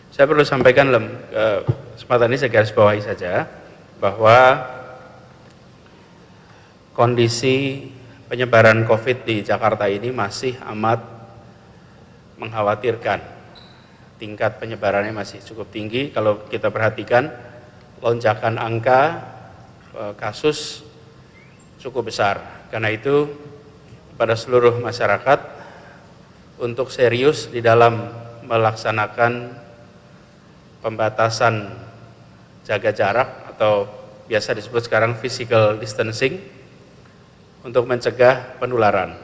Saya perlu sampaikan kesempatan ini saya garis bawahi saja bahwa kondisi penyebaran COVID di Jakarta ini masih amat mengkhawatirkan. Tingkat penyebarannya masih cukup tinggi. Kalau kita perhatikan lonjakan angka kasus cukup besar. Karena itu pada seluruh masyarakat untuk serius di dalam melaksanakan pembatasan jaga jarak atau biasa disebut sekarang physical distancing untuk mencegah penularan.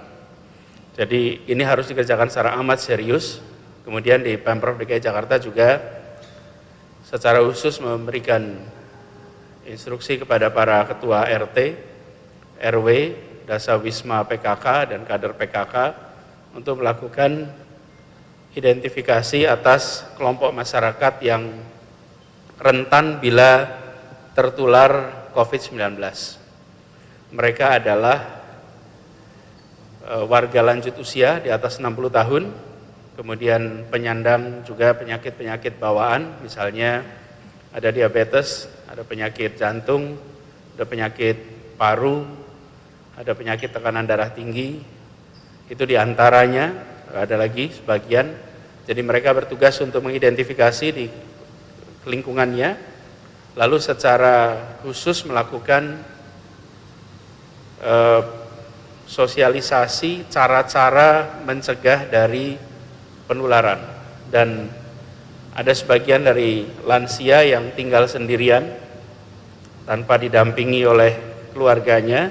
Jadi ini harus dikerjakan secara amat serius. Kemudian di Pemprov DKI Jakarta juga secara khusus memberikan instruksi kepada para ketua RT, RW, Dasawisma PKK dan kader PKK untuk melakukan identifikasi atas kelompok masyarakat yang rentan bila tertular COVID-19. Mereka adalah warga lanjut usia di atas 60 tahun, kemudian penyandang juga penyakit-penyakit bawaan, misalnya ada diabetes, ada penyakit jantung, ada penyakit paru, ada penyakit tekanan darah tinggi, itu diantaranya, ada lagi sebagian. Jadi mereka bertugas untuk mengidentifikasi di lingkungannya, lalu secara khusus melakukan sosialisasi cara-cara mencegah dari penularan. Dan ada sebagian dari lansia yang tinggal sendirian tanpa didampingi oleh keluarganya.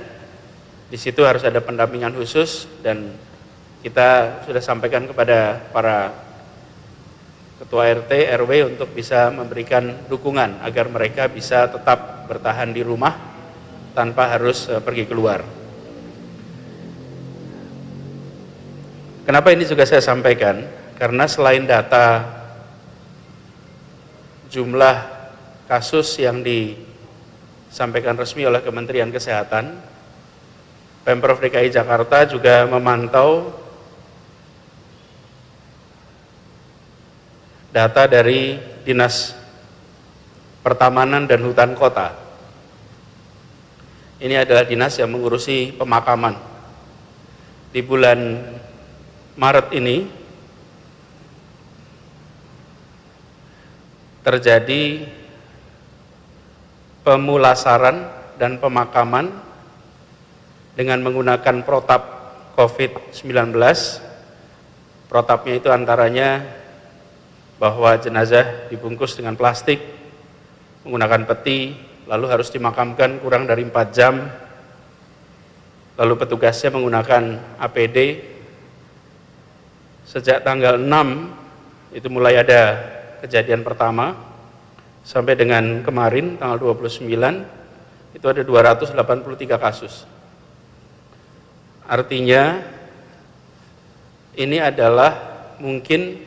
Di situ harus ada pendampingan khusus dan kita sudah sampaikan kepada para ketua RT, RW untuk bisa memberikan dukungan agar mereka bisa tetap bertahan di rumah tanpa harus pergi keluar. Kenapa ini juga saya sampaikan? Karena selain data jumlah kasus yang disampaikan resmi oleh Kementerian Kesehatan, Pemprov DKI Jakarta juga memantau data dari Dinas Pertamanan dan Hutan Kota. Ini adalah dinas yang mengurusi pemakaman. Di bulan Maret ini terjadi pemulasaran dan pemakaman dengan menggunakan protap COVID-19. Protapnya itu antaranya bahwa jenazah dibungkus dengan plastik, menggunakan peti, lalu harus dimakamkan kurang dari 4 jam, lalu petugasnya menggunakan APD. Sejak tanggal 6 itu mulai ada kejadian pertama, sampai dengan kemarin tanggal 29 itu ada 283 kasus. Artinya ini adalah mungkin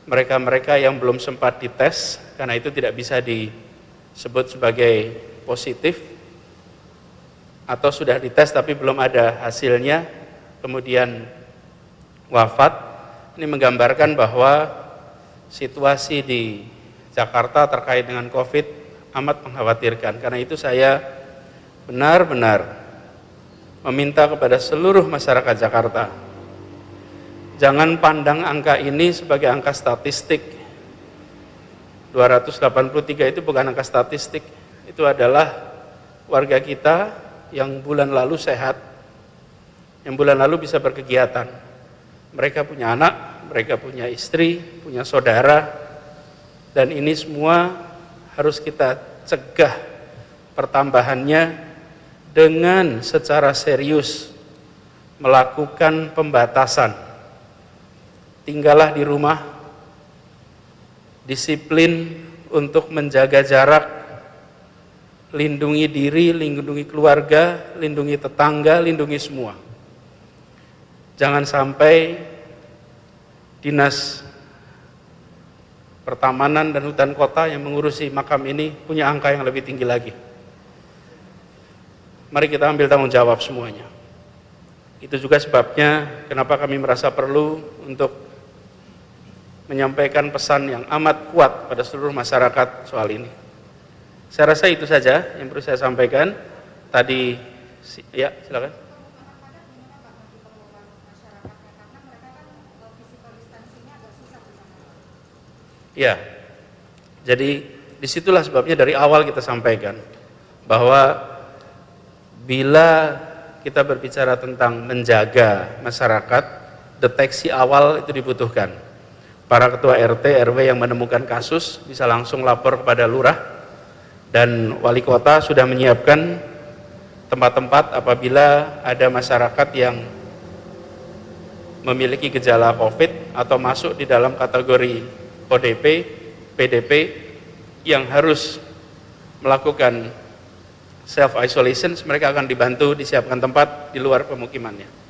mereka-mereka yang belum sempat dites, karena itu tidak bisa disebut sebagai positif, atau sudah dites tapi belum ada hasilnya, kemudian wafat. Ini menggambarkan bahwa situasi di Jakarta terkait dengan COVID amat mengkhawatirkan. Karena itu saya benar-benar meminta kepada seluruh masyarakat Jakarta, jangan pandang angka ini sebagai angka statistik. 283 itu bukan angka statistik, itu adalah warga kita yang bulan lalu sehat, yang bulan lalu bisa berkegiatan. Mereka punya anak, mereka punya istri, punya saudara, dan ini semua harus kita cegah pertambahannya dengan secara serius melakukan pembatasan. Tinggallah di rumah, disiplin untuk menjaga jarak, lindungi diri, lindungi keluarga, lindungi tetangga, lindungi semua. Jangan sampai Dinas Pertamanan dan Hutan Kota yang mengurusi makam ini punya angka yang lebih tinggi lagi. Mari kita ambil tanggung jawab semuanya. Itu juga sebabnya kenapa kami merasa perlu untuk menyampaikan pesan yang amat kuat pada seluruh masyarakat soal ini. Saya rasa itu saja yang perlu saya sampaikan. Tadi, ya silakan. Ya, jadi disitulah sebabnya dari awal kita sampaikan bahwa bila kita berbicara tentang menjaga masyarakat, deteksi awal itu dibutuhkan. Para ketua RT, RW yang menemukan kasus bisa langsung lapor kepada lurah, dan wali kota sudah menyiapkan tempat-tempat apabila ada masyarakat yang memiliki gejala COVID atau masuk di dalam kategori ODP, PDP yang harus melakukan self isolation, mereka akan dibantu disiapkan tempat di luar pemukimannya.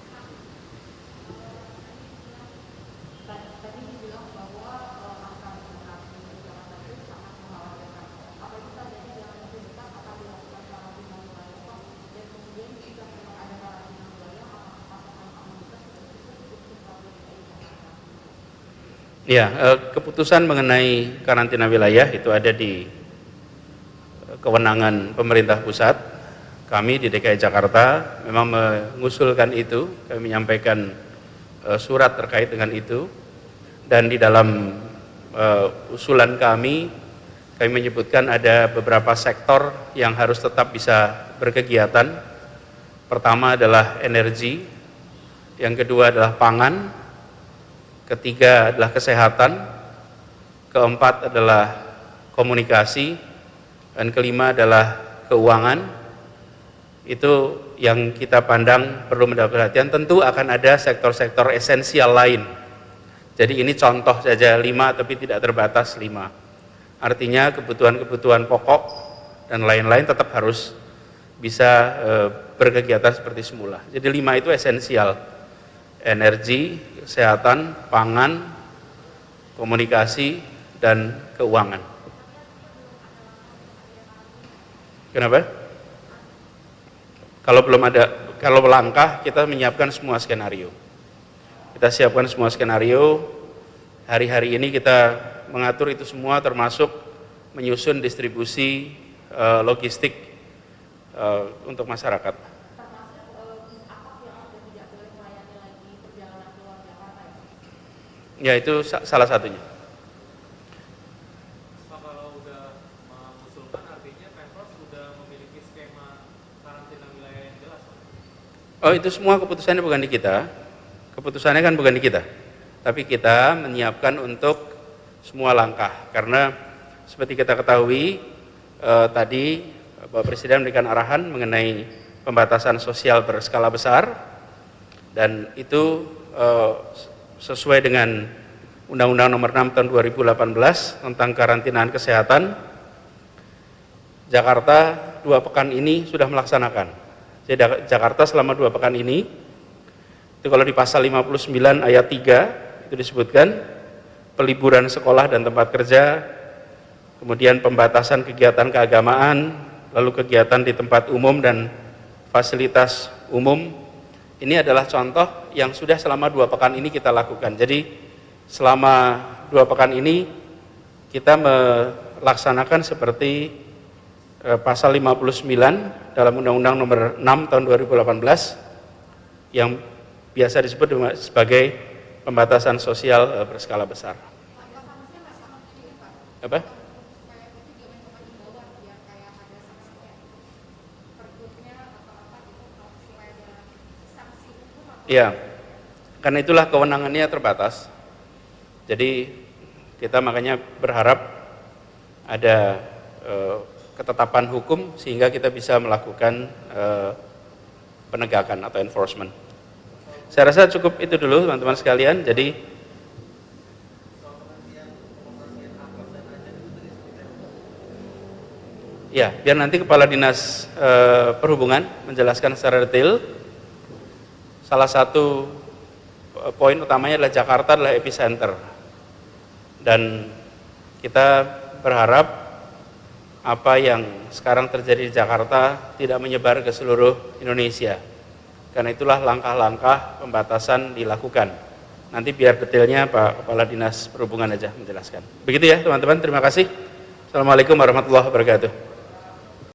Ya, keputusan mengenai karantina wilayah itu ada di kewenangan pemerintah pusat. Kami di DKI Jakarta memang mengusulkan itu, kami menyampaikan surat terkait dengan itu, dan di dalam usulan kami menyebutkan ada beberapa sektor yang harus tetap bisa berkegiatan. Pertama adalah energi, yang kedua adalah pangan, ketiga adalah kesehatan, keempat adalah komunikasi, dan kelima adalah keuangan. Itu yang kita pandang perlu mendapat perhatian. Tentu akan ada sektor-sektor esensial lain. Jadi ini contoh saja 5, tapi tidak terbatas 5. Artinya kebutuhan-kebutuhan pokok dan lain-lain tetap harus bisa berkegiatan seperti semula. Jadi 5 itu esensial: energi, kesehatan, pangan, komunikasi, dan keuangan. Kenapa? Kalau langkah, kita menyiapkan semua skenario. Kita siapkan semua skenario. Hari-hari ini kita mengatur itu semua, termasuk menyusun distribusi logistik untuk masyarakat. Ya, itu salah satunya. Kalau udah mengusulkan, artinya Pemprov sudah memiliki skema karantina wilayah yang jelas, Pak? Oh, itu semua keputusannya bukan di kita. Keputusannya kan bukan di kita. Tapi kita menyiapkan untuk semua langkah. Karena seperti kita ketahui, tadi Bapak Presiden memberikan arahan mengenai pembatasan sosial berskala besar, dan itu sesuai dengan Undang-Undang Nomor 6 Tahun 2018 tentang karantinaan kesehatan. Jakarta 2 pekan ini sudah melaksanakan. Jadi Jakarta selama 2 pekan ini, itu kalau di pasal 59 ayat 3 itu disebutkan peliburan sekolah dan tempat kerja, kemudian pembatasan kegiatan keagamaan, lalu kegiatan di tempat umum dan fasilitas umum. Ini adalah contoh yang sudah selama 2 pekan ini kita lakukan. Jadi selama 2 pekan ini kita melaksanakan seperti pasal 59 dalam Undang-Undang Nomor 6 Tahun 2018 yang biasa disebut sebagai pembatasan sosial berskala besar. Apa? Ya, karena itulah kewenangannya terbatas. Jadi kita makanya berharap ada ketetapan hukum sehingga kita bisa melakukan penegakan atau enforcement. Saya rasa cukup itu dulu teman-teman sekalian. Jadi ya, biar nanti Kepala Dinas Perhubungan menjelaskan secara detail. Salah satu poin utamanya adalah Jakarta adalah epicenter, dan kita berharap apa yang sekarang terjadi di Jakarta tidak menyebar ke seluruh Indonesia. Karena itulah langkah-langkah pembatasan dilakukan. Nanti biar detailnya Pak Kepala Dinas Perhubungan aja menjelaskan. Begitu ya teman-teman, terima kasih. Assalamualaikum warahmatullahi wabarakatuh.